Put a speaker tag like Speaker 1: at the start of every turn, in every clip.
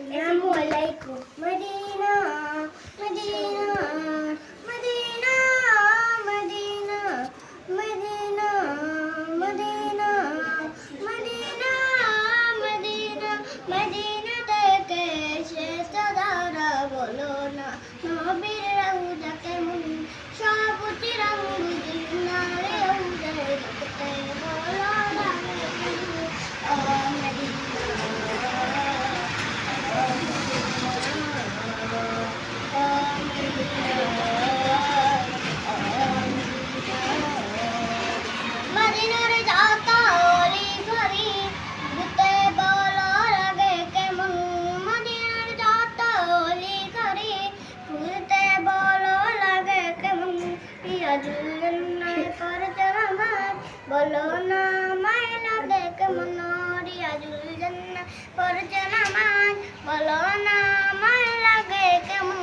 Speaker 1: আসসালামু আলাইকুম। Medina Medina Medina Medina Medina Medina Medina Medina Medina থেকে এসেছ যারা বলো না নবীর রওজা কেমন সবুজ রঙ বুঝিনা রে রওজা দেখতে বলো না ও মদিনা মদিনার যাতা অলি ঘরি ঘুরতে বলো লাগে কেমন মদিনার যাতা অলি ঘরি ঘুরতে বলো লাগে কেমন পিয়াজুল জন্নায় পরজনামাত বলো না মায় লাগে কেমন রিয়াজুল জন্নায় পরজনামাত বলো না মায় লাগে কেমন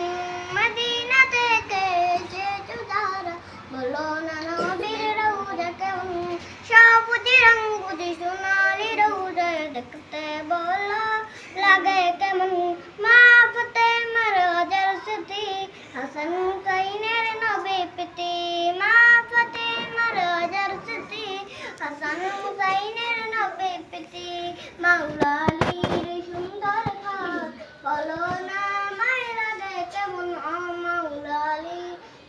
Speaker 1: মদিনা থেকে এসেছো যারা বলো না নবীর রওজা কেমন সবুজ রঙ বুঝি সোনালি রওজা দেখতে বলো লাগে কেমন মা ফাতেমার হাজার স্মৃতি হাসান হুসাইনের নবী প্রীতি মা ফাতেমার হাজার স্মৃতি হাসান হুসাইনের নবী প্রীতি মাওলা আলীর সুন্দর ঘর বলো না মায় লাগে কেমন মাওলা আলী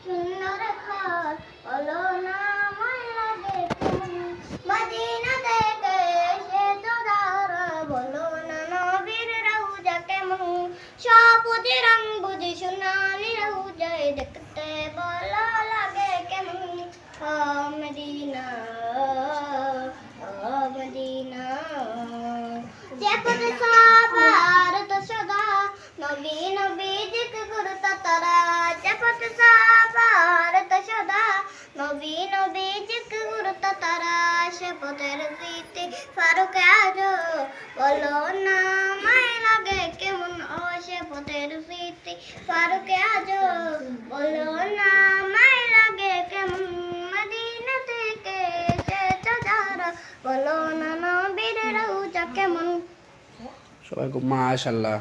Speaker 1: সুন্দর ঘর বলো না মায় লাগে কেমন মদিনা থেকে এসেছো যারা বলো না নবীর রওজা কেমন সবুজ রঙ বুঝি সোনালি রওজায় দেখতে বলো লাগে কেমন ও মদিনা ও মদিনা যে পথে সবার তো সদা নবী নবী জিকির করতা তারা যে পথে সবার তো সদা নবী নবী জিকির করতা তারা সে পথের স্মৃতি ফারুক আজো বলো না মায় লাগে কেমন ও সে পথের স্মৃতি ফারুক আজো বলো না মায় লাগে কেমন মদিনা থেকে এসেছো যারা বলো না নবীর রওজা কেমন
Speaker 2: সবাই খুব মাশাআল্লাহ।